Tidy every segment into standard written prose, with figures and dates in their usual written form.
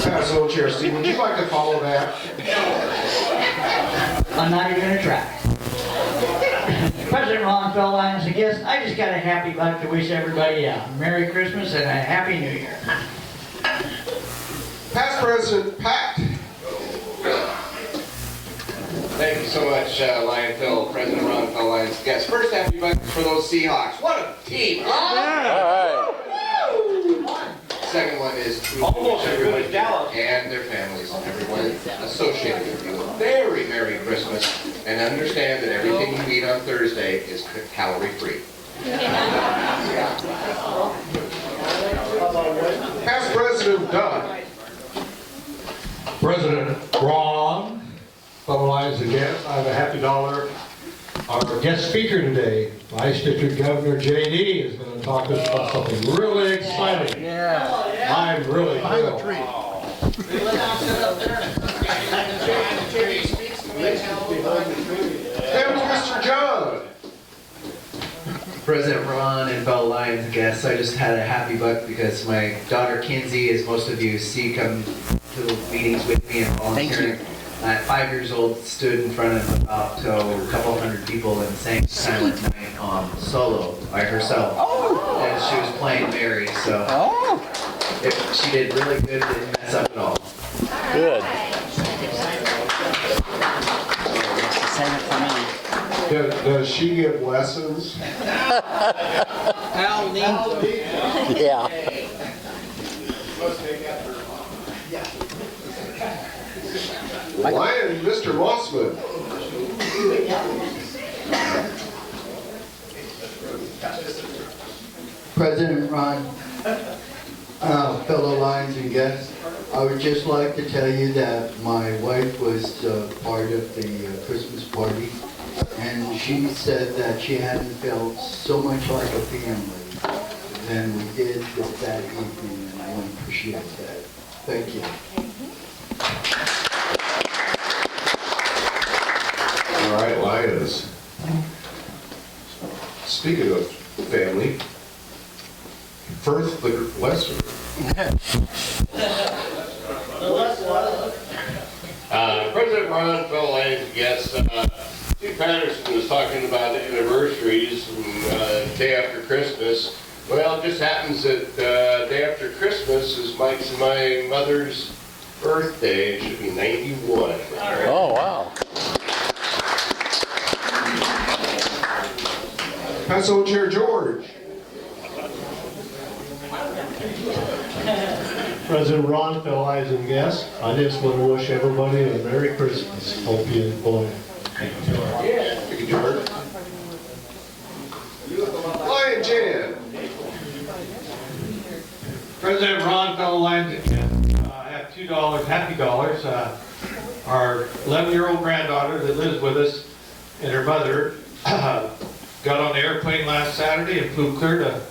Pass the chair, Steve. Would you like to follow that? I'm not even gonna try. President Ron, fellow Lions, I guess I just got a happy buck to wish everybody a Merry Christmas and a Happy New Year. Past President Pat. Thank you so much, Lion Phil, President Ron, fellow Lions guests. First, happy bucks for those Seahawks. What a team! Huh? Second one is to Almost as good as Dallas. and their families and everyone associated with you a very Merry Christmas, and understand that everything you eat on Thursday is calorie free. Past President Doug. President Ron, fellow Lions again, I have a happy dollar. Our guest speaker today, Vice District Governor J D, is going to talk to us about something really exciting. Yeah. I'm really thrilled. There's Mr. John. President Ron and fellow Lions guests, I just had a happy buck because my daughter Kinsey, as most of you see, come to the meetings with me and volunteering. At 5 years old, stood in front of about a couple hundred people and sang Silent Night solo by herself. Oh. And she was playing Mary, so she did really good, didn't mess up at all. Good. Does she give lessons? Yeah. Lion, Mr. Mossman. President Ron, fellow Lions and guests, I would just like to tell you that my wife was part of the Christmas party, and she said that she hadn't felt so much like a family than we did that evening, and I want to appreciate that. Thank you. All right, Lions. Speaking of family, first the lesser. President Ron, fellow Lions guests, Steve Patterson was talking about anniversaries and day after Christmas. Well, it just happens that day after Christmas is Mike's and my mother's birthday. It should be 91. Oh, wow. Pass the chair, George. President Ron, fellow Lions and guests, I just want to wish everybody a Merry Christmas. Hope you enjoy. Thank you, George. Lion Jan. President Ron, fellow Lions again, I have $2, happy dollars. Our 11-year-old granddaughter that lives with us and her mother got on the airplane last Saturday and flew clear to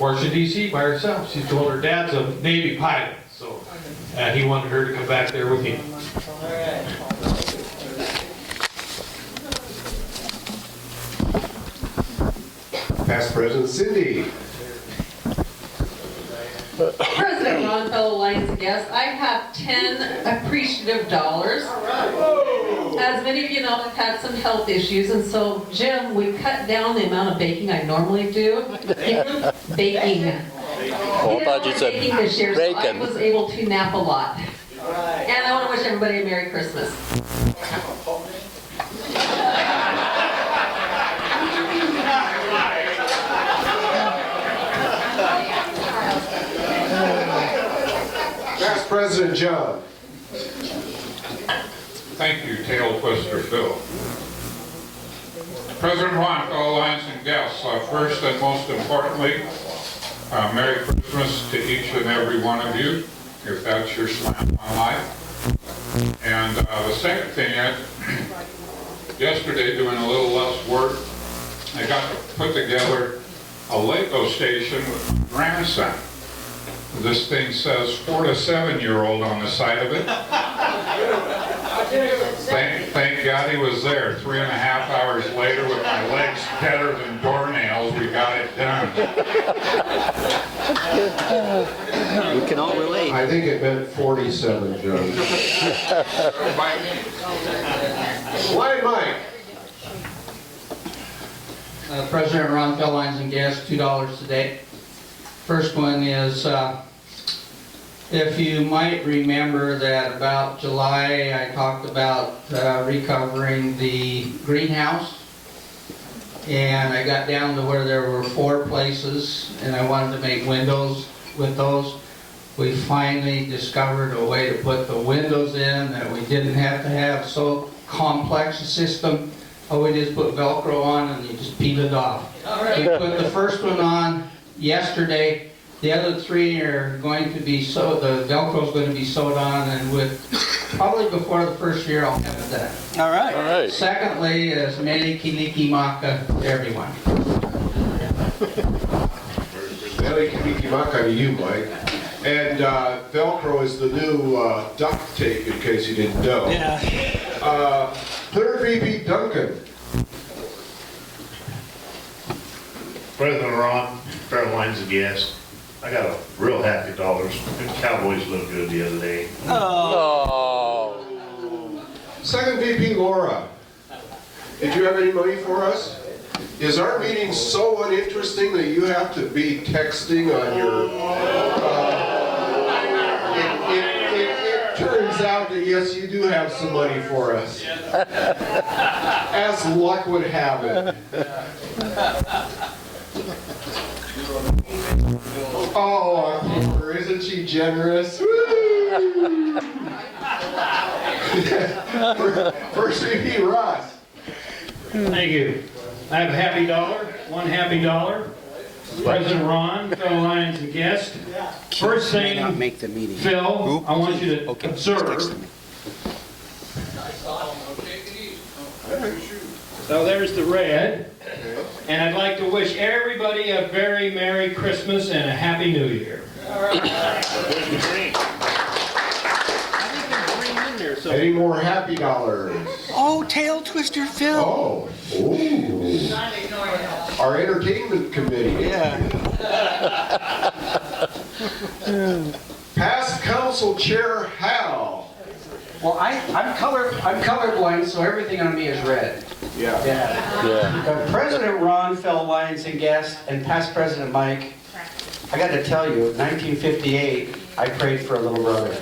Washington, D.C. by herself. She told her dad's a Navy pilot, so he wanted her to come back there with him. Past President Cindy. President Ron, fellow Lions guests, I have 10 appreciative dollars. As many of you know, I've had some health issues, and so, Jim, we cut down the amount of baking I normally do. Baking. Oh, I thought you said baking this year, bacon. so I was able to nap a lot. And I want to wish everybody a Merry Christmas. Past President John. Thank you, Tail Twister Phil. President Juan, fellow Lions and guests, first and most importantly, Merry Christmas to each and every one of you, if that's your slant on life. And the second thing is, yesterday doing a little less work, I got to put together a Lego station with my grandson. This thing says 4 to 7-year-old on the side of it. Thank God he was there. 3.5 hours later, with my legs better than doornails, we got it done. We can all relate. I think it meant 47, Judge. Lion Mike. President Ron Fell Lines and Gas, $2 today. First one is, if you might remember that about July, I talked about recovering the greenhouse. And I got down to where there were 4 places, and I wanted to make windows with those. We finally discovered a way to put the windows in that we didn't have to have so complex a system. All we did is put Velcro on and you just peel it off. We put the first one on yesterday. The other 3 are going to be sewed, the Velcro's going to be sewed on, and with probably before the first year I'll have it done. All right. All right. Secondly is Mele Kiliki Maka to everyone. Mele Kiliki Maka to you, Mike. And Velcro is the new duct tape, in case you didn't know. Yeah. Third VP Duncan. President Ron, Fair Lines of Gas. I got a real happy dollars. The Cowboys looked good the other day. Oh. Second VP Laura. Did you have any money for us? Is our meeting so uninteresting that you have to be texting on your... It turns out that yes, you do have some money for us. As luck would have it. Oh, Pioeer, isn't she generous? Woo! First VP Ross. Thank you. I have a happy dollar, one happy dollar. President Ron, fellow Lions and guests. First thing, Make the meeting. Phil, I want you to Okay. observe. So there's the red. And I'd like to wish everybody a very Merry Christmas and a Happy New Year. Any more happy dollars? Oh, tail twister Phil. Oh, ooh. Our entertainment committee. Yeah. Past council chair Hal. Well, I'm colorblind, so everything on me is red. Yeah. Yeah. President Ron, fellow Lions and guests, and past President Mike, I got to tell you, in 1958, I prayed for a little brother.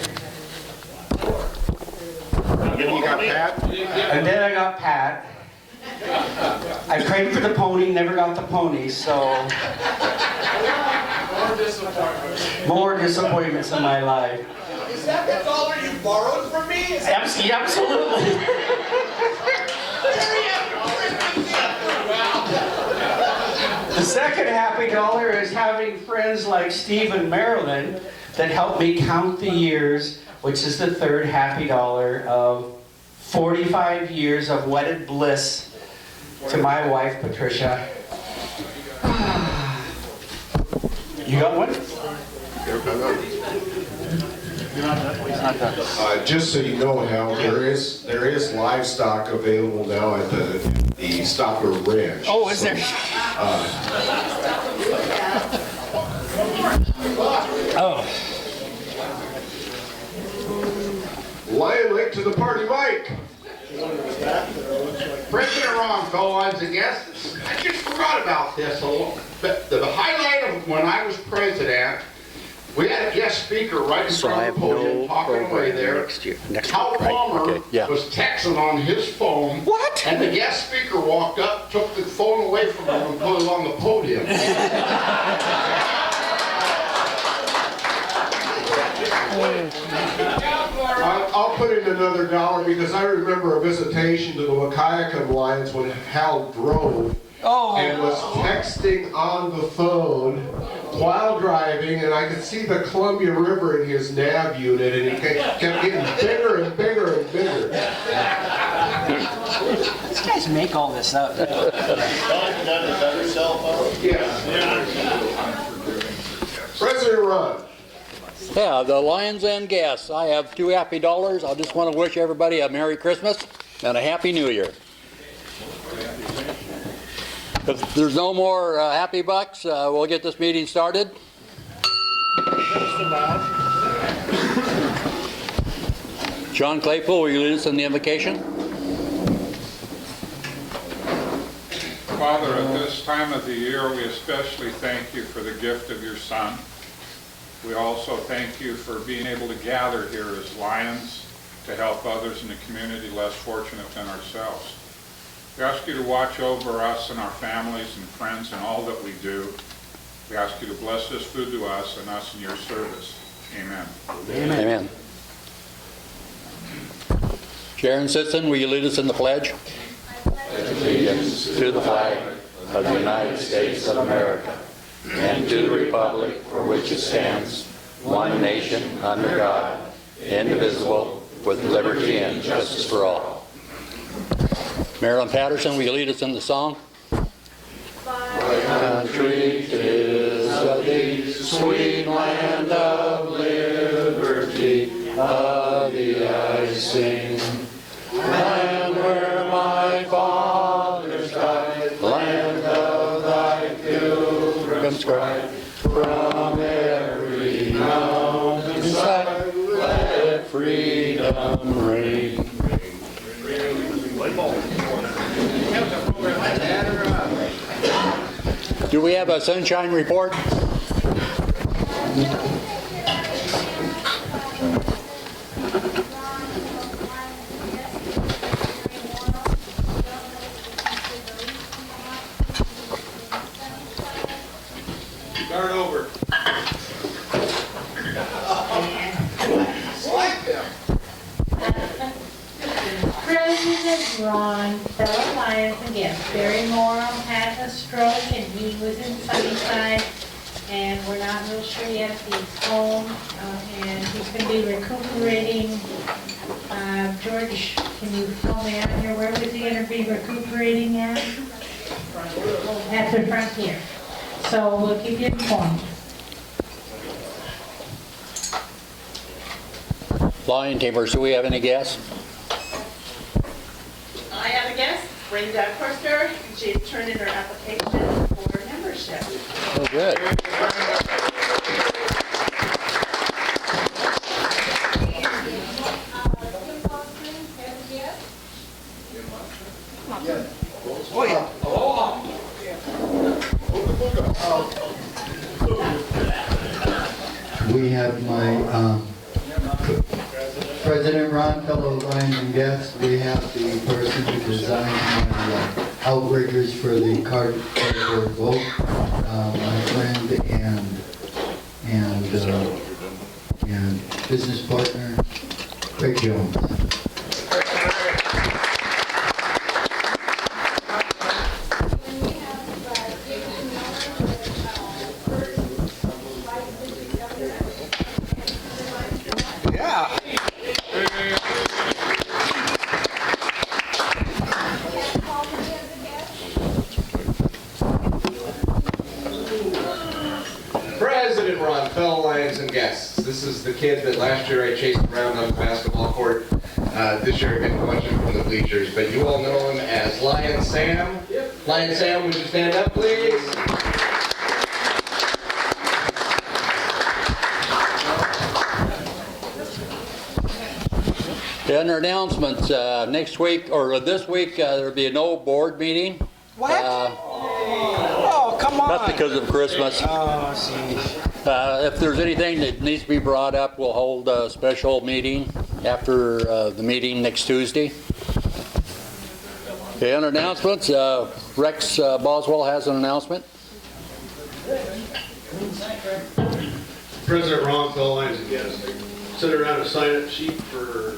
You got Pat? And then I got Pat. I prayed for the pony, never got the pony, so... More disappointments in my life. Is that the dollar you borrowed from me? Absolutely. The second happy dollar is having friends like Steve and Marilyn that help me count the years, which is the third happy dollar of 45 years of wedded bliss to my wife, Patricia. You got one? Just so you know, Hal, there is livestock available now at the Stopper Ranch. Oh, is there? Oh. Lion Lake to the party, Mike. President Ron, fellow Lions and guests, I just forgot about this. The highlight of when I was president, we had a guest speaker right in So I front of have the podium no talking away program there. next year. Next Hal week, right? Palmer Okay, yeah. was texting on his phone. What? And the guest speaker walked up, took the phone away from him and put it on the podium. I'll put in another dollar because I remember a visitation to the Wahkiakum Lions when Hal drove and was texting on the phone while driving, and I could see the Columbia River in his nav unit, and it kept getting bigger and bigger and bigger. These guys make all this up. Yeah. President Ron. Yeah, the Lions and Gas. I have 2 happy dollars. I just want to wish everybody a Merry Christmas and a Happy New Year. If there's no more happy bucks, we'll get this meeting started. John Claypool, will you lead us in the invocation? Father, at this time of the year, we especially thank you for the gift of your Son. We also thank you for being able to gather here as Lions to help others in the community less fortunate than ourselves. We ask you to watch over us and our families and friends in all that we do. We ask you to bless this food to us and us in your service. Amen. Amen. Amen. Sharon Sitson, will you lead us in the pledge? Allegiance to the flag of the United States of America and to the republic for which it stands, one nation under God, indivisible, with liberty and justice for all. Marilyn Patterson, will you lead us in the song? My country is of thee, sweet land of liberty, of thee I sing. Land where my fathers died, land of thy pilgrims pride, from every mountain side, let freedom ring. Do we have a sunshine report? Start over. President Ron, fellow Lions and guests, Barry Morrow had a stroke and he was in Sunnyside, and we're not real sure yet if he's home, and he's going to be recuperating. George, can you help me out here? Where was he going to be recuperating at? At the Frontier. So we'll keep you informed. Lion Tamers, do we have any guests? I have a guest, Brenda Forster. She's turned in her application for membership. Oh, good. Oh, yeah. We have my President Ron, fellow Lions and guests. We have the person who designed my outriggers for the cardboard vote, my friend and business partner, Craig Jones. President Ron, fellow Lions and guests. This is the kid that last year I chased around on the basketball court. This year I've been watching from the bleachers, but you all know him as Lion Sam. Lion Sam, would you stand up, please? And our announcements, next week, or this week, there'll be no board meeting. What? Oh, come on. That's because of Christmas. Oh, see. If there's anything that needs to be brought up, we'll hold a special meeting after the meeting next Tuesday. Okay, and announcements, Rex Boswell has an announcement. President Ron, fellow Lions and guests, sent around a sign-up sheet for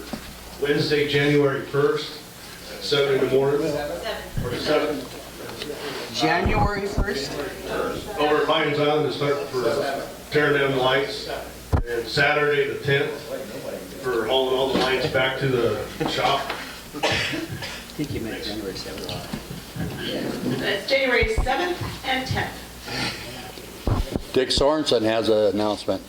Wednesday, January 1st at 7 in the morning. Or 7. January 1st? Over at Lions Island to start for tearing down the lights. And Saturday the 10th for hauling all the lights back to the shop. I think you meant January 7th. That's January 7th and 10th. Dick Sorensen has an announcement.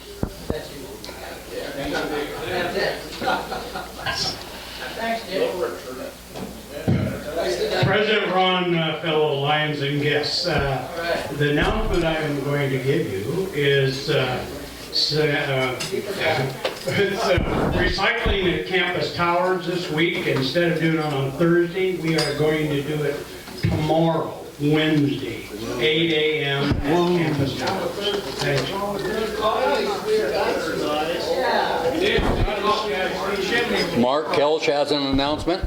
President Ron, fellow Lions and guests, the announcement I am going to give you is recycling at Campus Towers this week. Instead of doing it on Thursday, we are going to do it tomorrow, Wednesday, 8 a.m. at Campus Towers. Thank you. Mark Kelch has an announcement.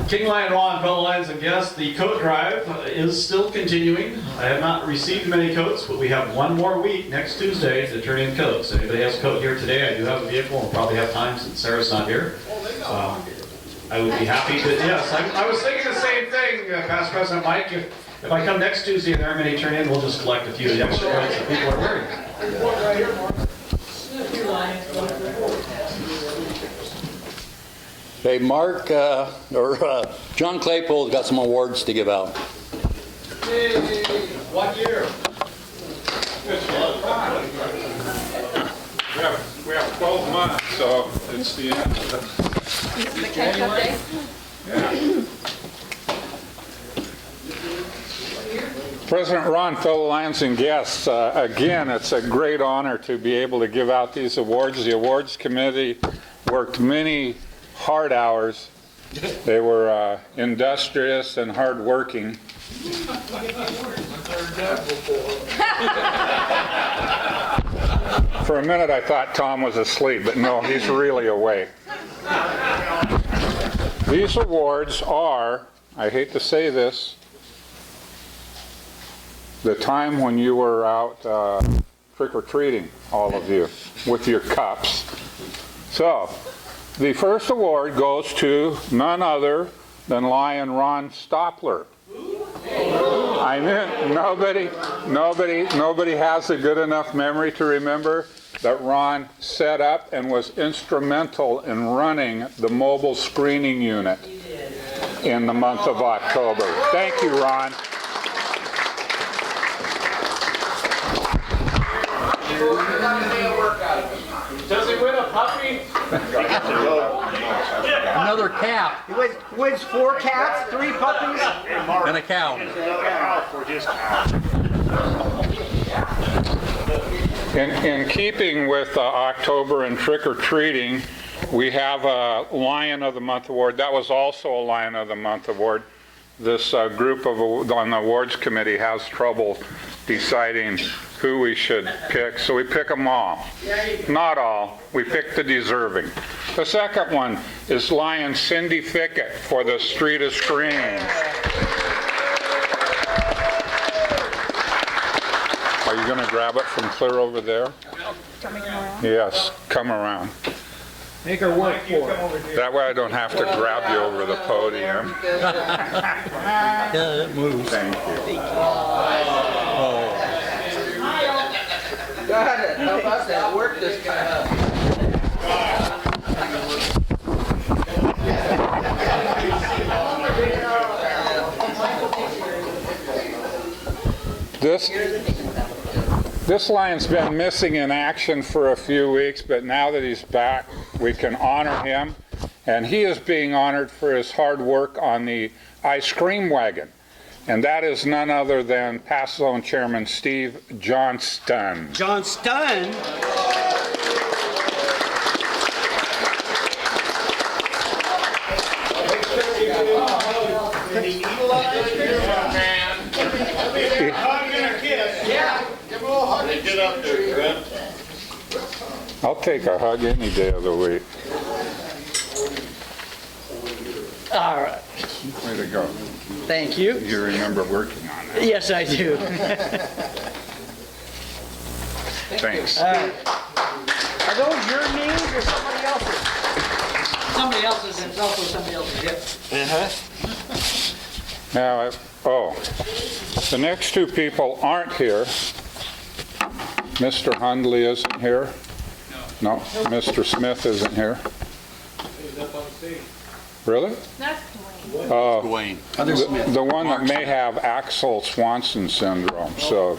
King Lion Ron, fellow Lions and guests, the coat drive is still continuing. I have not received many coats, but we have one more week next Tuesday to turn in coats. Anybody has a coat here today? I do have a vehicle and probably have time since Sarah's not here. I would be happy to, yes, I was thinking the same thing, Past President Mike. If I come next Tuesday and there are many turn in, we'll just collect a few of the extra coats that people are wearing. Hey, Mark, John Claypool's got some awards to give out. Hey, what year? We have 12 months, so it's the end of the January. Yeah. President Ron, fellow Lions and guests, again, it's a great honor to be able to give out these awards. The awards committee worked many hard hours. They were industrious and hardworking. For a minute I thought Tom was asleep, but no, he's really awake. These awards are, I hate to say this, the time when you were out trick-or-treating, all of you, with your cups. So, the first award goes to none other than Lion Ron Stopler. I mean, nobody has a good enough memory to remember that Ron set up and was instrumental in running the mobile screening unit in the month of October. Thank you, Ron. Does he win a puppy? Another cap. He wins 4 cats, 3 puppies, And a cow. In keeping with October and trick-or-treating, we have a Lion of the Month award. That was also a Lion of the Month award. This group on the awards committee has trouble deciding who we should pick, so we pick them all. Not all. We pick the deserving. The second one is Lion Cindy Fickett for the Street of Screams. Are you going to grab it from clear over there? Yes, come around. make her work for it. That way I don't have to grab you over the podium. Yeah, it moves. Thank you. Oh. Got it. How about that? Work this guy up. This lion's been missing in action for a few weeks, but now that he's back, we can honor him. And he is being honored for his hard work on the ice cream wagon. And that is none other than past zone chairman Steve Johnston. Johnston? I'll take a hug any day of the week. All right. Way to go. Thank you. You remember working on that. Yes, I do. Thanks. Are those your names or somebody else's? Somebody else's, and it's also somebody else's, yep. Now, the next two people aren't here. Mr. Hundley isn't here. No, Mr. Smith isn't here. Really? That's Dwayne. The one that may have Axel Swanson syndrome. So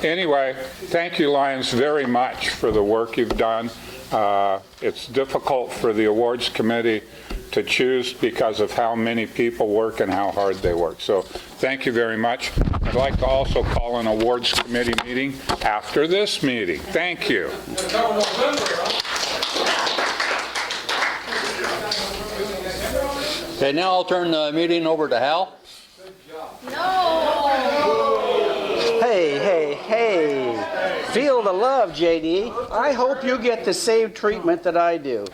anyway, thank you, Lions, very much for the work you've done. It's difficult for the awards committee to choose because of how many people work and how hard they work. So thank you very much. I'd like to also call an awards committee meeting after this meeting. Thank you. Okay, now I'll turn the meeting over to Hal. Hey, hey, hey. Feel the love, JD. I hope you get the same treatment that I do.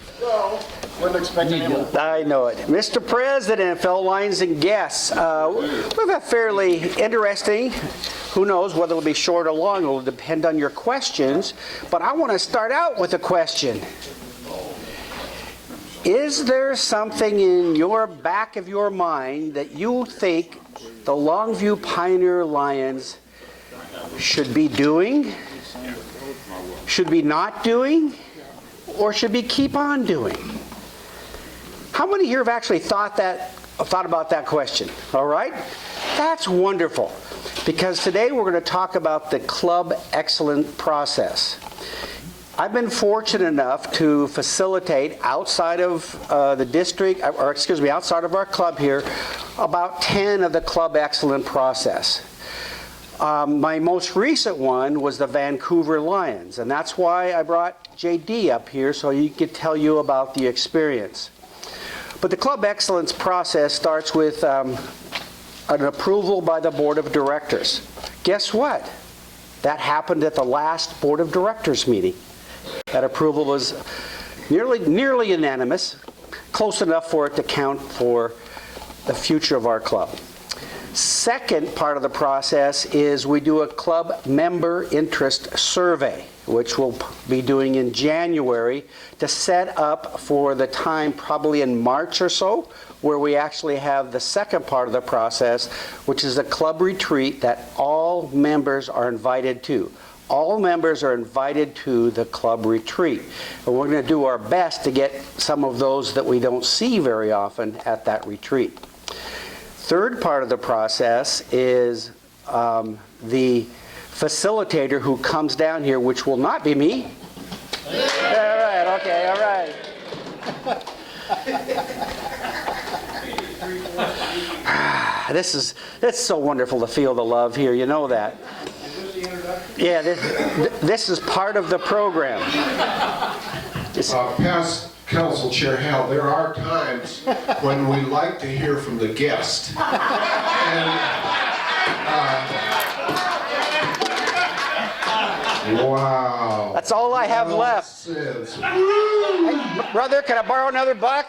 Wasn't expecting him. I know it. Mr. President, fellow Lions and guests, we have a fairly interesting, who knows whether it'll be short or long, it'll depend on your questions, but I want to start out with a question. Is there something in your back of your mind that you think the Longview Pioneer Lions should be doing, should be not doing, or should be keep on doing? How many here have actually thought about that question? All right? That's wonderful, because today we're going to talk about the Club Excellence process. I've been fortunate enough to facilitate outside of the district, or excuse me, outside of our club here, about 10 of the Club Excellence process. My most recent one was the Vancouver Lions, and that's why I brought JD up here so he could tell you about the experience. But the Club Excellence process starts with an approval by the Board of Directors. Guess what? That happened at the last Board of Directors meeting. That approval was nearly unanimous, close enough for it to count for the future of our club. Second part of the process is we do a club member interest survey, which we'll be doing in January to set up for the time probably in March or so, where we actually have the second part of the process, which is a club retreat that all members are invited to. All members are invited to the club retreat. And we're going to do our best to get some of those that we don't see very often at that retreat. Third part of the process is the facilitator who comes down here, which will not be me. All right, okay, all right. It's so wonderful to feel the love here, you know that. Yeah, this is part of the program. Past Council Chair Hal, there are times when we like to hear from the guest. Wow. That's all I have left. Hey, brother, can I borrow another buck?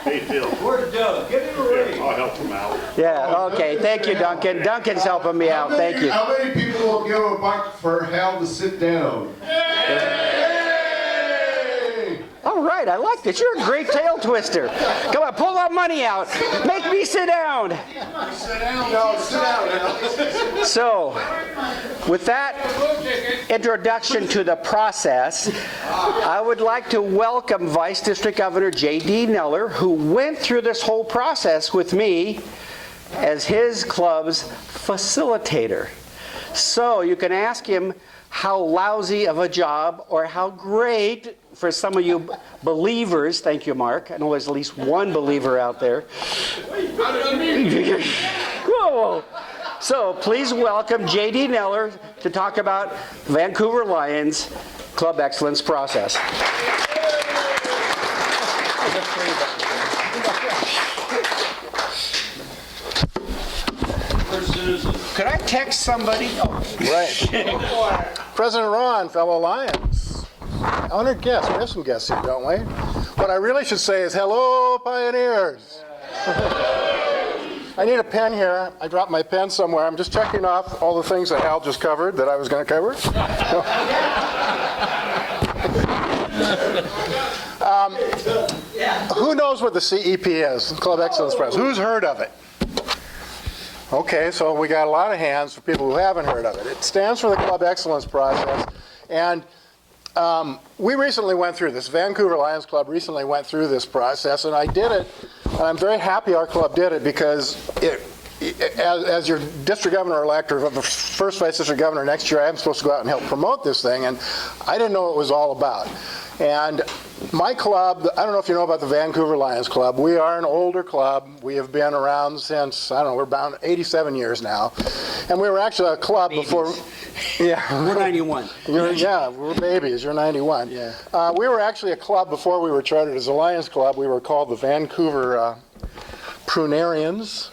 Hey, Phil. Where's Doug? Give him a ring. I'll help him out. Yeah, okay. Thank you, Duncan. Duncan's helping me out. Thank you. How many people will give a buck for Hal to sit down? All right, I like this. You're a great tail twister. Come on, pull that money out. Make me sit down. Sit down. No, sit down now. So, with that introduction to the process, I would like to welcome Vice District Governor J D Nellor, who went through this whole process with me as his club's facilitator. So, you can ask him how lousy of a job or how great for some of you believers, thank you, Mark. I know there's at least one believer out there. Whoa. So please welcome J D Nellor to talk about Vancouver Lions Club Excellence process. Could I text somebody? Oh. Right. President Ron, fellow Lions. Honored guests. We have some guests here, don't we? What I really should say is, hello, Pioneers. I need a pen here. I dropped my pen somewhere. I'm just checking off all the things that Hal just covered that I was going to cover. Who knows what the CEP is, Club Excellence Press? Who's heard of it? Okay, so we got a lot of hands for people who haven't heard of it. It stands for the Club Excellence Process, and we recently went through this. Vancouver Lions Club recently went through this process, and I did it, and I'm very happy our club did it because as your district governor-elect, or the first vice district governor next year, I'm supposed to go out and help promote this thing, and I didn't know what it was all about. And my club, I don't know if you know about the Vancouver Lions Club. We are an older club. We have been around since, I don't know, we're about 87 years now. And we were actually a club before. Yeah. We're 91. Yeah, we're babies. You're 91. Yeah. We were actually a club before we were chartered as a Lions Club. We were called the Vancouver Prunarians.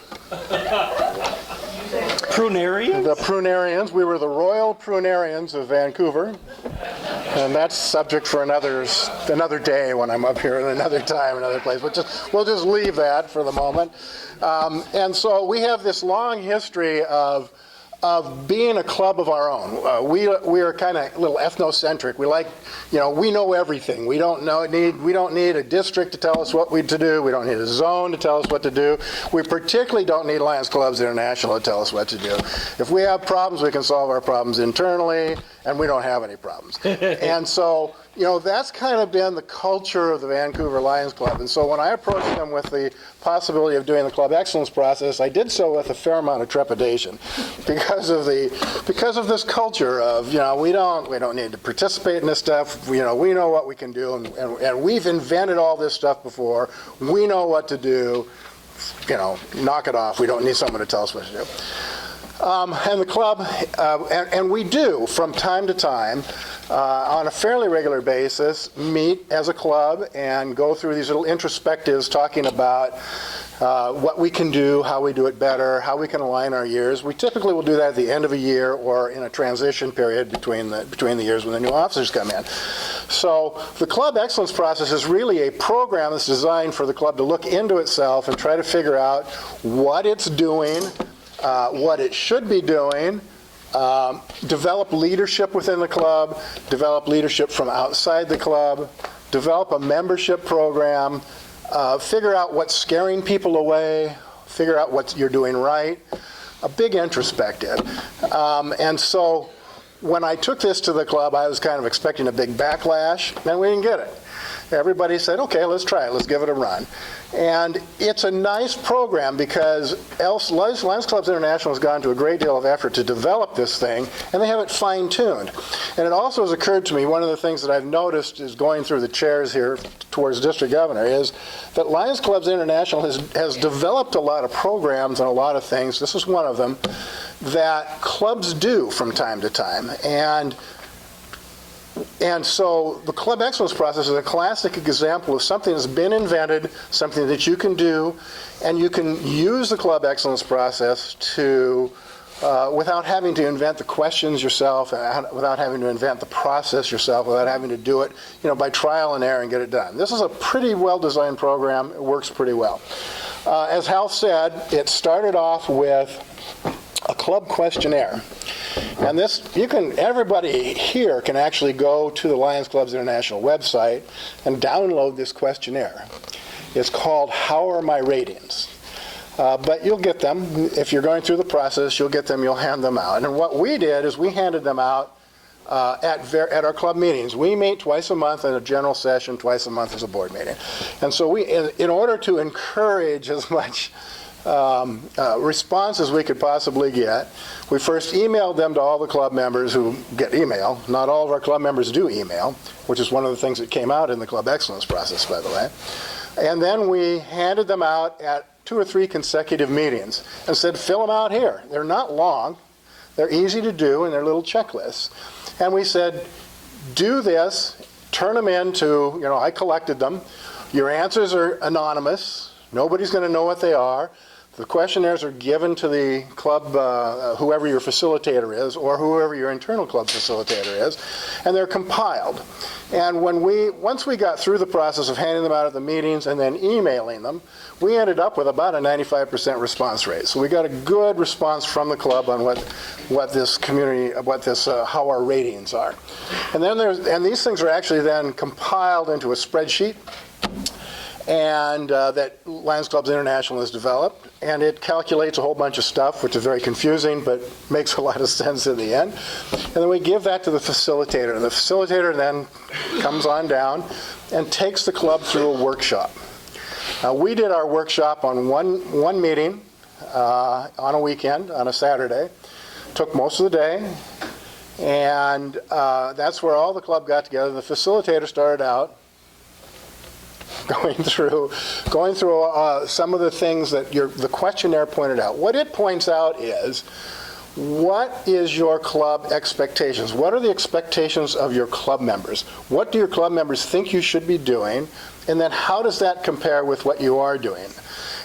Prunarians? The Prunarians. We were the Royal Prunarians of Vancouver. And that's subject for another day when I'm up here, and another time, another place. We'll just leave that for the moment. And so we have this long history of being a club of our own. We are kind of a little ethnocentric. We like, we know everything. We don't need a district to tell us what to do. We don't need a zone to tell us what to do. We particularly don't need Lions Clubs International to tell us what to do. If we have problems, we can solve our problems internally, and we don't have any problems. And so, that's kind of been the culture of the Vancouver Lions Club. And so when I approached them with the possibility of doing the club excellence process, I did so with a fair amount of trepidation because of this culture of, we don't need to participate in this stuff. We know what we can do, and we've invented all this stuff before. We know what to do. Knock it off. We don't need someone to tell us what to do. And the club, and we do from time to time, on a fairly regular basis, meet as a club and go through these little introspectives talking about what we can do, how we do it better, how we can align our years. We typically will do that at the end of a year or in a transition period between the years when the new officers come in. So the club excellence process is really a program that's designed for the club to look into itself and try to figure out what it's doing, what it should be doing, develop leadership within the club, develop leadership from outside the club, develop a membership program, figure out what's scaring people away, figure out what you're doing right, a big introspective. And so when I took this to the club, I was kind of expecting a big backlash, and we didn't get it. Everybody said, okay, let's try it, let's give it a run. And it's a nice program because Lions Clubs International has gone to a great deal of effort to develop this thing, and they have it fine-tuned. And it also has occurred to me, one of the things that I've noticed is going through the chairs here towards District Governor is that Lions Clubs International has developed a lot of programs and a lot of things, this is one of them, that clubs do from time to time. And so the club excellence process is a classic example of something that's been invented, something that you can do, and you can use the club excellence process to, without having to invent the questions yourself, without having to invent the process yourself, without having to do it, by trial and error and get it done. This is a pretty well-designed program. It works pretty well. As Hal said, it started off with a club questionnaire. And everybody here can actually go to the Lions Clubs International website and download this questionnaire. It's called How Are My Ratings? But you'll get them. If you're going through the process, you'll get them, you'll hand them out. And what we did is we handed them out at our club meetings. We meet twice a month in a general session, twice a month as a board meeting. And so in order to encourage as much responses we could possibly get, we first emailed them to all the club members who get email. Not all of our club members do email, which is one of the things that came out in the club excellence process, by the way. And then we handed them out at 2 or 3 consecutive meetings and said, fill them out here. They're not long, they're easy to do, and they're little checklists. And we said, do this, turn them into, I collected them. Your answers are anonymous. Nobody's going to know what they are. The questionnaires are given to the club, whoever your facilitator is, or whoever your internal club facilitator is, and they're compiled. And once we got through the process of handing them out at the meetings and then emailing them, we ended up with about a 95% response rate. So we got a good response from the club on how our ratings are. And then these things are actually then compiled into a spreadsheet, and that Lions Clubs International has developed, and it calculates a whole bunch of stuff, which is very confusing, but makes a lot of sense in the end. And then we give that to the facilitator, and the facilitator then comes on down and takes the club through a workshop. We did our workshop on one meeting on a weekend, on a Saturday. Took most of the day, And that's where all the club got together. The facilitator started out going through some of the things that the questionnaire pointed out. What it points out is, what is your club expectations? What are the expectations of your club members? What do your club members think you should be doing? And then how does that compare with what you are doing?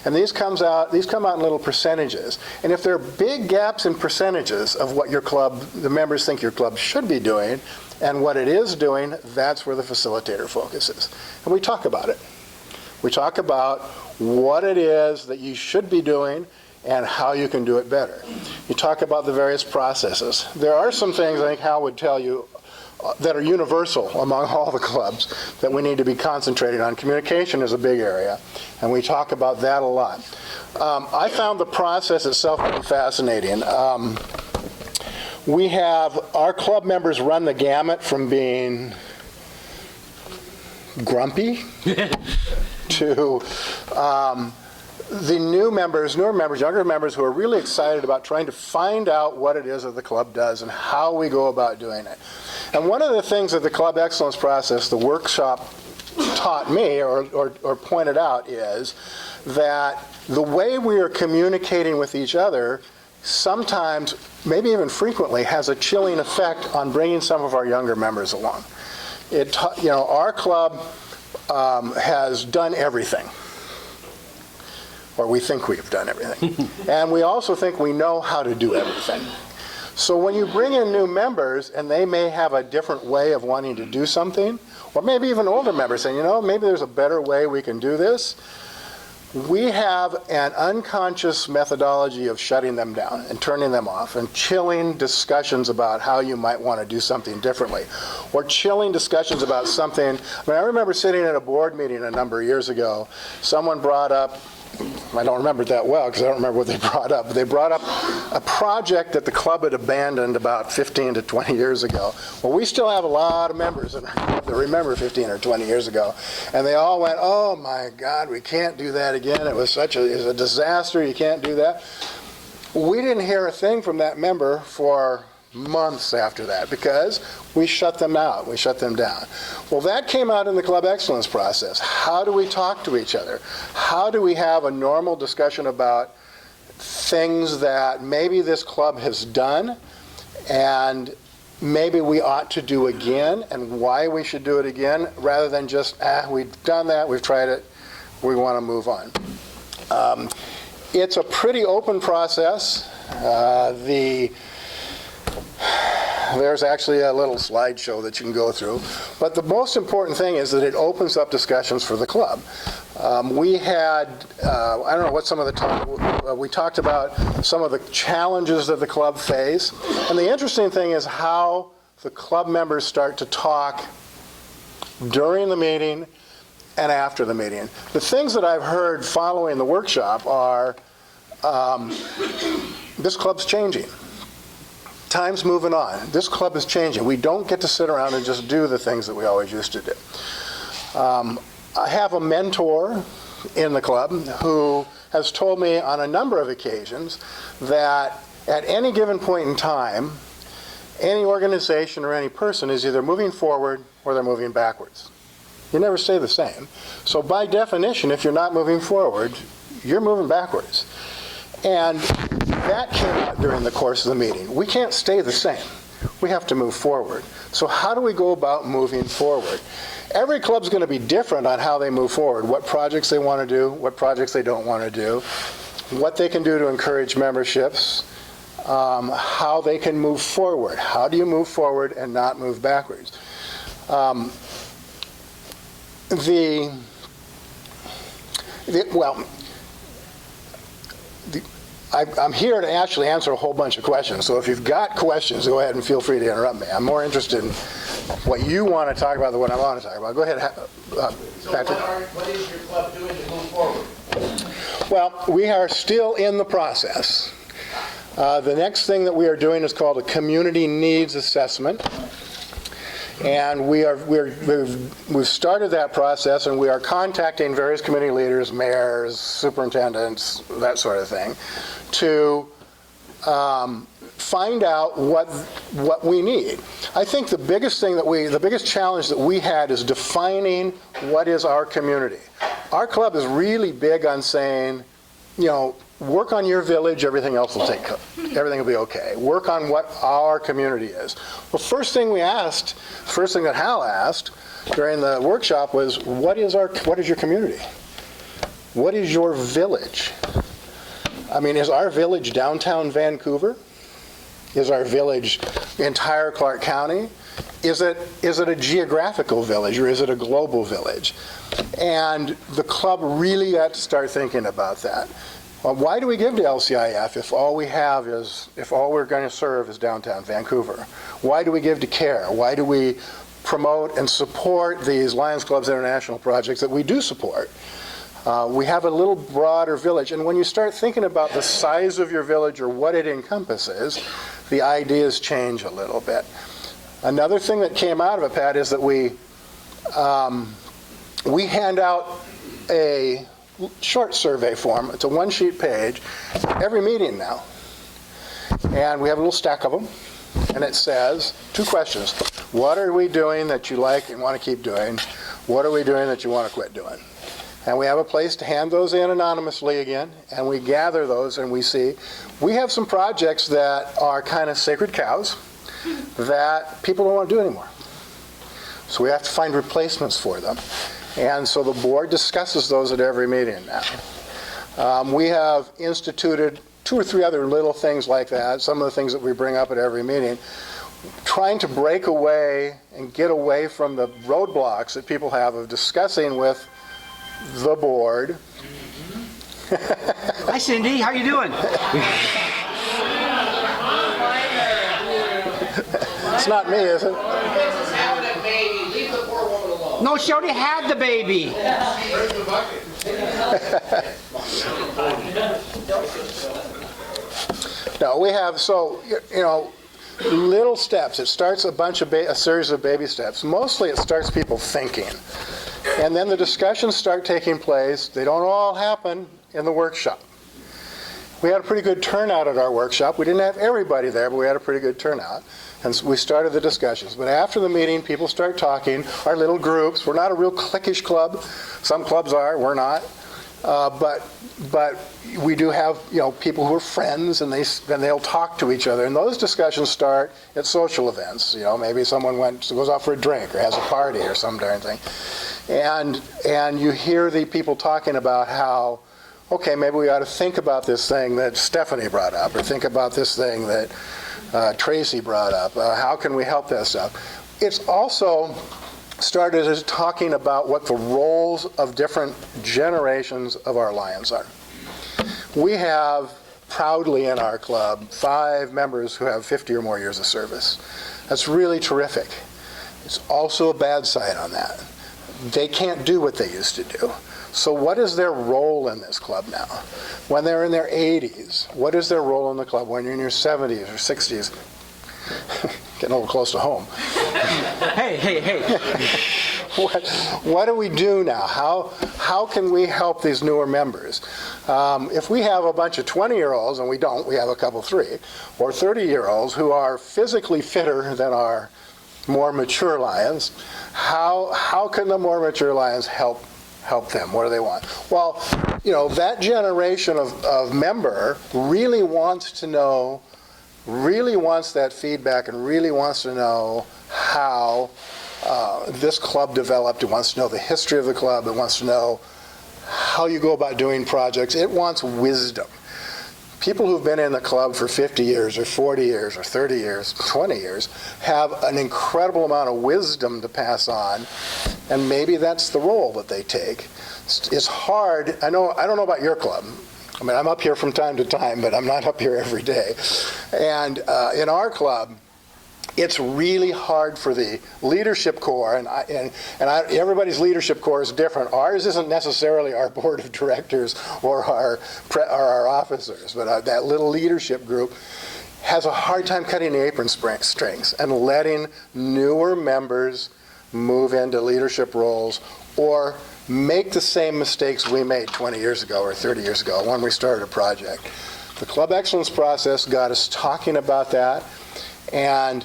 And these come out in little percentages. And if there are big gaps in percentages of what the members think your club should be doing and what it is doing, that's where the facilitator focuses. And we talk about it. We talk about what it is that you should be doing and how you can do it better. You talk about the various processes. There are some things I think Hal would tell you that are universal among all the clubs that we need to be concentrating on. Communication is a big area, and we talk about that a lot. I found the process itself pretty fascinating. We have our club members run the gamut from being grumpy to the newer members, younger members who are really excited about trying to find out what it is that the club does and how we go about doing it. And one of the things that the Club Excellence process, the workshop, taught me or pointed out is that the way we are communicating with each other sometimes, maybe even frequently, has a chilling effect on bringing some of our younger members along. Our club has done everything. Or we think we've done everything. And we also think we know how to do everything. So when you bring in new members and they may have a different way of wanting to do something, or maybe even older members saying, maybe there's a better way we can do this, we have an unconscious methodology of shutting them down and turning them off and chilling discussions about how you might want to do something differently. Or chilling discussions about something. I remember sitting at a board meeting a number of years ago, someone brought up, I don't remember it that well because I don't remember what they brought up, but they brought up a project that the club had abandoned about 15 to 20 years ago. Well, we still have a lot of members in our club that remember 15 or 20 years ago. And they all went, oh my God, we can't do that again. It was a disaster, you can't do that. We didn't hear a thing from that member for months after that because we shut them out, we shut them down. Well, that came out in the Club Excellence process. How do we talk to each other? How do we have a normal discussion about things that maybe this club has done and maybe we ought to do again and why we should do it again rather than just, we've done that, we've tried it, we want to move on. It's a pretty open process. There's actually a little slideshow that you can go through. But the most important thing is that it opens up discussions for the club. We had, I don't know what some of the we talked about some of the challenges that the club face. And the interesting thing is how the club members start to talk during the meeting and after the meeting. The things that I've heard following the workshop are, this club's changing. Time's moving on. This club is changing. We don't get to sit around and just do the things that we always used to do. I have a mentor in the club who has told me on a number of occasions that at any given point in time, any organization or any person is either moving forward or they're moving backwards. You never stay the same. So by definition, if you're not moving forward, you're moving backwards. And that came out during the course of the meeting. We can't stay the same. We have to move forward. So how do we go about moving forward? Every club's going to be different on how they move forward, what projects they want to do, what projects they don't want to do, what they can do to encourage memberships, how they can move forward. How do you move forward and not move backwards? I'm here to actually answer a whole bunch of questions. So if you've got questions, go ahead and feel free to interrupt me. I'm more interested in what you want to talk about than what I want to talk about. Go ahead, Patrick. What is your club doing to move forward? Well, we are still in the process. The next thing that we are doing is called a community needs assessment. And we've started that process, and we are contacting various committee leaders, mayors, superintendents, that sort of thing, to find out what we need. I think the biggest challenge that we had is defining what is our community. Our club is really big on saying, work on your village, everything else will everything will be okay. Work on what our community is. Well, first thing that Hal asked during the workshop was, what is your community? What is your village? I mean, is our village downtown Vancouver? Is our village entire Clark County? Is it a geographical village, or is it a global village? And the club really got to start thinking about that. Well, why do we give to LCIF if all we're going to serve is downtown Vancouver? Why do we give to CARE? Why do we promote and support these Lions Clubs International projects that we do support? We have a little broader village, and when you start thinking about the size of your village or what it encompasses, the ideas change a little bit. Another thing that came out of it, Pat, is that we hand out a short survey form. It's a one-sheet page every meeting now, and we have a little stack of them, and it says 2 questions. What are we doing that you like and want to keep doing? What are we doing that you want to quit doing? And we have a place to hand those in anonymously again, and we gather those and we see. We have some projects that are kind of sacred cows that people don't want to do anymore. So we have to find replacements for them. And so the board discusses those at every meeting now. We have instituted 2 or 3 other little things like that, some of the things that we bring up at every meeting, trying to break away and get away from the roadblocks that people have of discussing with the board. Hi, Cindy. How you doing? It's not me, is it? No, she already had the baby. Where's the bucket? No, we have, little steps. It starts a series of baby steps. Mostly it starts people thinking. And then the discussions start taking place. They don't all happen in the workshop. We had a pretty good turnout at our workshop. We didn't have everybody there, but we had a pretty good turnout. And so we started the discussions. But after the meeting, people start talking. Our little groups. We're not a real cliquish club. Some clubs are. We're not. But we do have people who are friends, and they'll talk to each other. And those discussions start at social events. Maybe someone goes out for a drink or has a party or some darn thing. And you hear the people talking about how, okay, maybe we ought to think about this thing that Stephanie brought up, or think about this thing that Tracy brought up. How can we help that stuff? It's also started as talking about what the roles of different generations of our Lions are. We have proudly in our club 5 members who have 50 or more years of service. That's really terrific. It's also a bad side on that. They can't do what they used to do. So what is their role in this club now? When they're in their 80s, what is their role in the club? When you're in your 70s or 60s, getting a little close to home. Hey. What do we do now? How can we help these newer members? If we have a bunch of 20-year-olds, and we don't, we have a couple 3, or 30-year-olds who are physically fitter than our more mature Lions, how can the more mature Lions help them? What do they want? Well, that generation of member really wants to know, really wants that feedback, and really wants to know how this club developed. It wants to know the history of the club. It wants to know how you go about doing projects. It wants wisdom. People who've been in the club for 50 years or 40 years or 30 years, 20 years, have an incredible amount of wisdom to pass on, and maybe that's the role that they take. It's hard. I don't know about your club. I mean, I'm up here from time to time, but I'm not up here every day. And in our club, it's really hard for the leadership core, and everybody's leadership core is different. Ours isn't necessarily our board of directors or our officers, but that little leadership group has a hard time cutting the apron strings and letting newer members move into leadership roles or make the same mistakes we made 20 years ago or 30 years ago when we started a project. The Club Excellence process got us talking about that and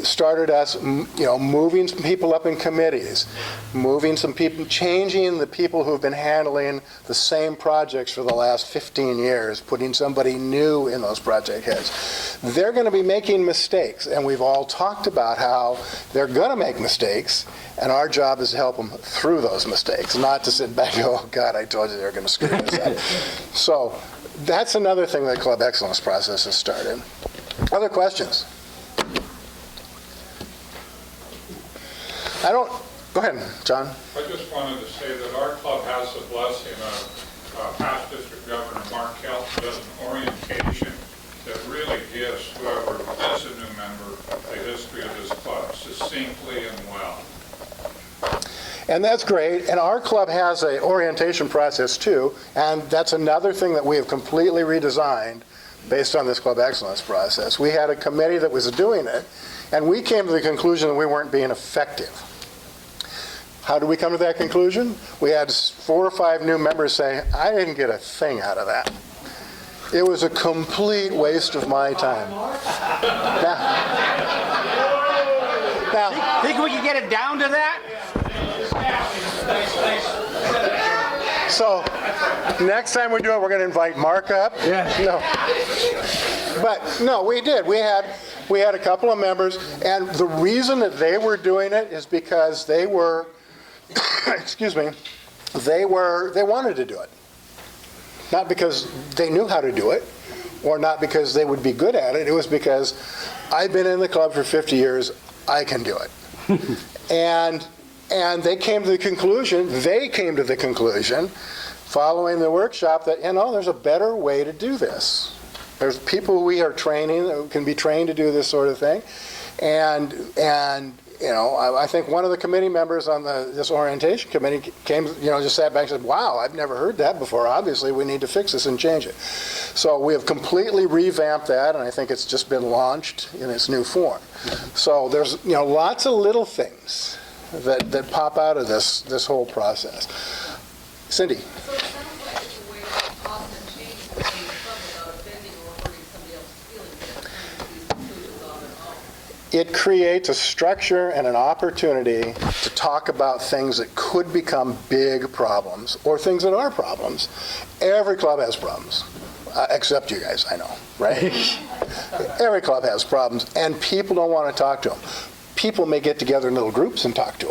started us, moving some people up in committees, moving some people, changing the people who've been handling the same projects for the last 15 years, putting somebody new in those project heads. They're going to be making mistakes, and we've all talked about how they're going to make mistakes, and our job is to help them through those mistakes, not to sit back and go, oh God, I told you they were going to screw this up. So that's another thing that Club Excellence process has started. Other questions? Go ahead, John. I just wanted to say that our club has the blessing of past district governor Mark Kelch does an orientation that really gives whoever is a new member the history of this club succinctly and well. And that's great. And our club has an orientation process too, and that's another thing that we have completely redesigned based on this Club Excellence process. We had a committee that was doing it, and we came to the conclusion that we weren't being effective. How did we come to that conclusion? We had 4 or 5 new members say, I didn't get a thing out of that. It was a complete waste of my time. Now, think we can get it down to that? So, next time we do it, we're going to invite Mark up. Yeah. No. But, no, we did. We had a couple of members, and the reason that they were doing it is because they were, excuse me, they wanted to do it. Not because they knew how to do it, or not because they would be good at it. It was because I've been in the club for 50 years, I can do it. And they came to the conclusion, following the workshop, that, there's a better way to do this. There's people we are training that can be trained to do this sort of thing. And I think one of the committee members on this orientation committee came, just sat back and said, wow, I've never heard that before. Obviously, we need to fix this and change it. So we have completely revamped that, and I think it's just been launched in its new form. So there's, lots of little things that pop out of this whole process. Cindy. So it sounds like it's a way to positive change within the club without offending or hurting somebody else's feelings that are trying to these conclusions on their own. It creates a structure and an opportunity to talk about things that could become big problems or things that are problems. Every club has problems, except you guys, I know, right? Every club has problems, and people don't want to talk to them. People may get together in little groups and talk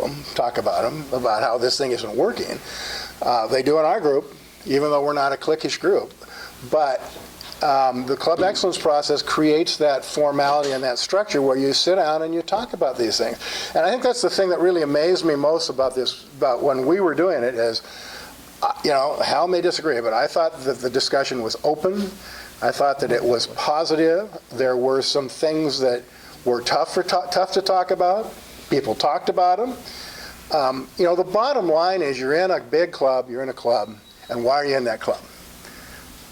about how this thing isn't working. They do in our group, even though we're not a cliquish group. But the Club Excellence process creates that formality and that structure where you sit down and you talk about these things. And I think that's the thing that really amazed me most about this, about when we were doing it is, Hal may disagree, but I thought that the discussion was open. I thought that it was positive. There were some things that were tough to talk about. People talked about them. The bottom line is you're in a big club, you're in a club, and why are you in that club?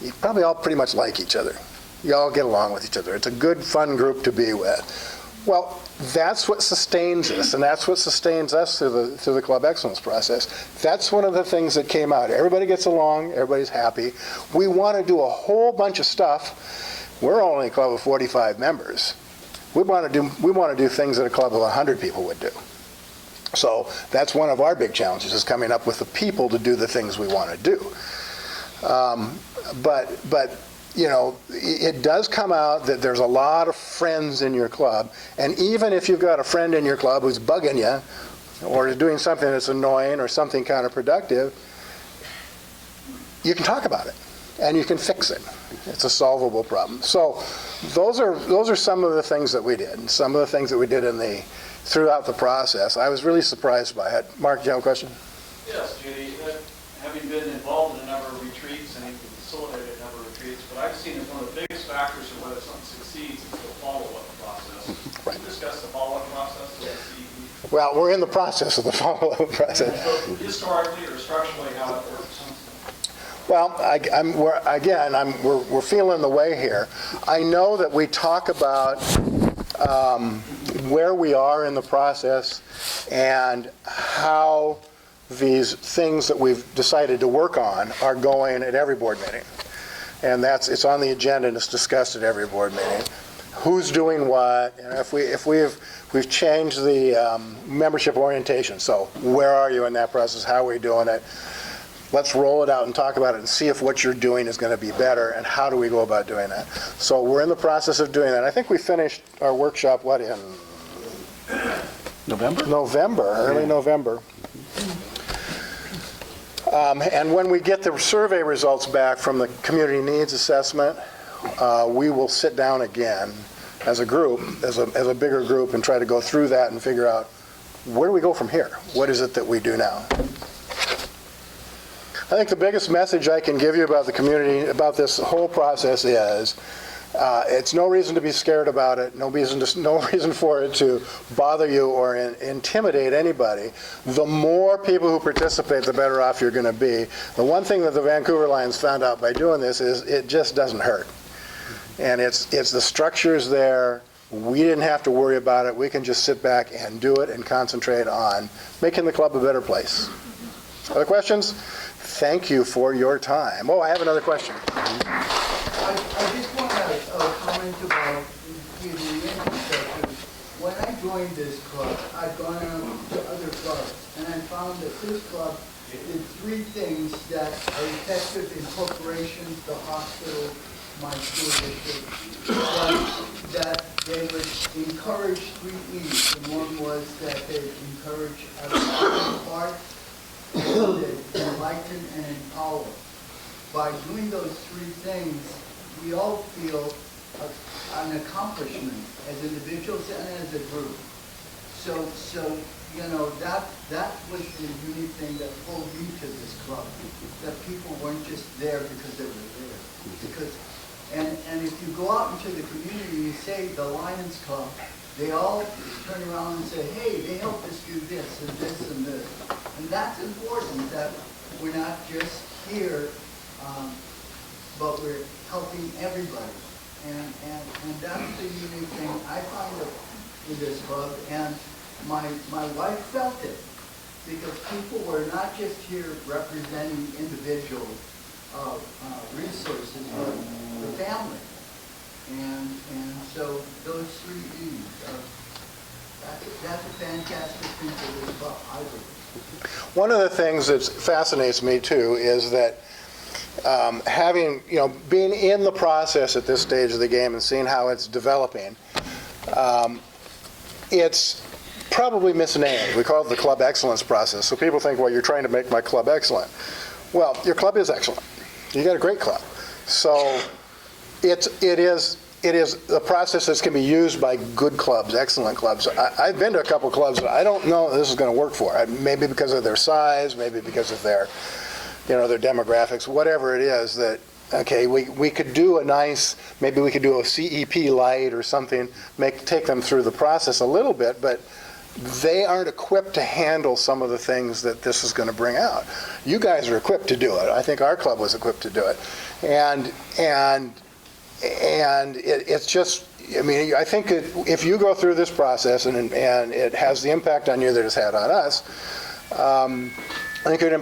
You probably all pretty much like each other. You all get along with each other. It's a good, fun group to be with. Well, that's what sustains us, and that's what sustains us through the Club Excellence process. That's one of the things that came out. Everybody gets along, everybody's happy. We want to do a whole bunch of stuff. We're only a club of 45 members. We want to do things that a club of 100 people would do. So that's one of our big challenges, is coming up with the people to do the things we want to do. But it does come out that there's a lot of friends in your club, and even if you've got a friend in your club who's bugging you, or is doing something that's annoying or something counterproductive, you can talk about it, and you can fix it. It's a solvable problem. So those are some of the things that we did, and some of the things that we did throughout the process. I was really surprised by it. Mark, do you have a question? Yes, Judy. Having been involved in a number of retreats and even facilitated a number of retreats, but I've seen as one of the biggest factors of whether something succeeds is the follow-up process. Right. Can you discuss the follow-up process of the CEP? Well, we're in the process of the follow-up process. So historically or structurally, how it works? Well, we're feeling the way here. I know that we talk about where we are in the process and how these things that we've decided to work on are going at every board meeting. And it's on the agenda and it's discussed at every board meeting. Who's doing what, and if we've changed the membership orientation, so where are you in that process, how are we doing it? Let's roll it out and talk about it and see if what you're doing is going to be better and how do we go about doing that. So we're in the process of doing that. I think we finished our workshop, what, in November? Early November. And when we get the survey results back from the community needs assessment, we will sit down again as a group, as a bigger group, and try to go through that and figure out where do we go from here? What is it that we do now? I think the biggest message I can give you about the community, about this whole process is, it's no reason to be scared about it, no reason for it to bother you or intimidate anybody. The more people who participate, the better off you're going to be. The one thing that the Vancouver Lions found out by doing this is it just doesn't hurt. And it's the structure's there. We didn't have to worry about it. We can just sit back and do it and concentrate on making the club a better place. Other questions? Thank you for your time. Oh, I have another question. I just want to comment about the intersection. When I joined this club, I've gone out to other clubs, and I found that this club did three things that are effective in corporations, the hospital, my school district. One, that they would encourage 3 E's, and one was that they encourage a part, enlighten, and empower. By doing those three things, we all feel an accomplishment as individuals and as a group. So that was the unique thing that pulled me to this club. That people weren't just there because they were there. And if you go out into the community, you say the Lions Club, they all turn around and say, hey, they helped us do this and this and this. And that's important, that we're not just here, but we're helping everybody. And that's the unique thing I find in this club. And my wife felt it, because people were not just here representing individual resources, but the family. And so those 3 E's, that's a fantastic thing for this club, I believe. One of the things that fascinates me too is that being in the process at this stage of the game and seeing how it's developing, it's probably misnamed. We call it the club excellence process. So people think, well, you're trying to make my club excellent. Well, your club is excellent. You got a great club. So it is a process that can be used by good clubs, excellent clubs. I've been to a couple clubs that I don't know this is going to work for. Maybe because of their size, maybe because of their demographics, whatever it is that, okay, we could do maybe we could do a CEP light or something, take them through the process a little bit, but they aren't equipped to handle some of the things that this is going to bring out. You guys are equipped to do it. I think our club was equipped to do it. And it's just, I think if you go through this process and it has the impact on you that it's had on us, I think you're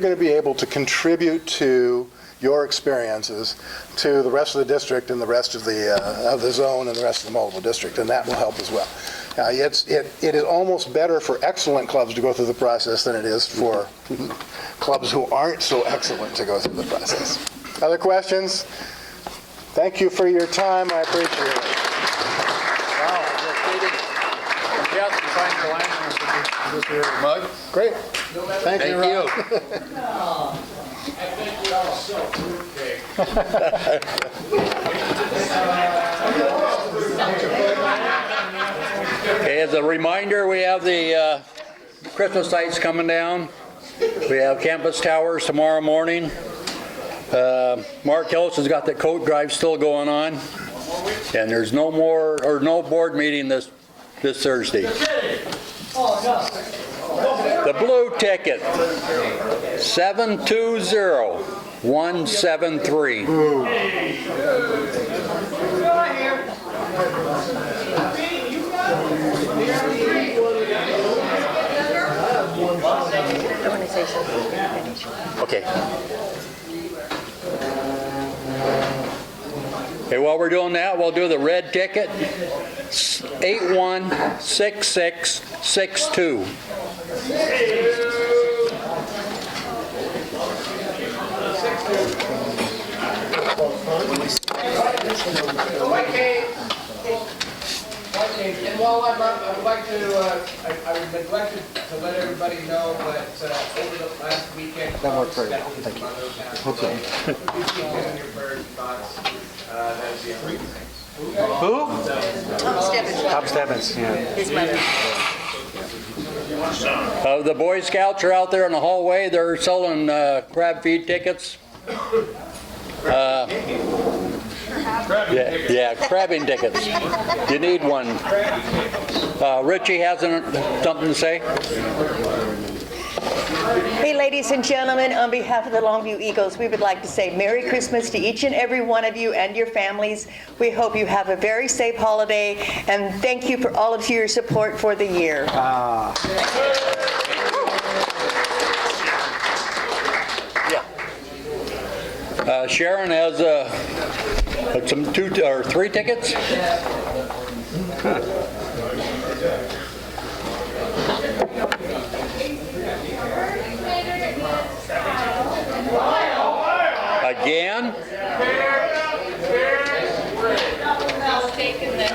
going to be able to contribute to your experiences to the rest of the district and the rest of the zone and the rest of the mobile district, and that will help as well. It is almost better for excellent clubs to go through the process than it is for clubs who aren't so excellent to go through the process. Other questions? Thank you for your time. I appreciate it. Yes, you find your line this here mug. Great. Thank you, Ron. I think we all sell fruitcake. Okay, as a reminder, we have the Christmas lights coming down. We have campus towers tomorrow morning. Mark Hillis has got the coat drive still going on, and there's no board meeting this Thursday. The blue ticket, 720-173. Okay. Okay, while we're doing that, we'll do the red ticket. 816662. And while I'm up, I would like to, I neglected to let everybody know, but over the last weekend. That worked very well, thank you. Okay. Who? Tom Stebbins, yeah. His mother. The Boy Scouts are out there in the hallway. They're selling crab feed tickets. Yeah, crabbing tickets. You need one. Richie has something to say. Hey, ladies and gentlemen, on behalf of the Longview Eagles, we would like to say Merry Christmas to each and every one of you and your families. We hope you have a very safe holiday, and thank you for all of your support for the year. Sharon has some 2 or 3 tickets. Again? I'll take it then.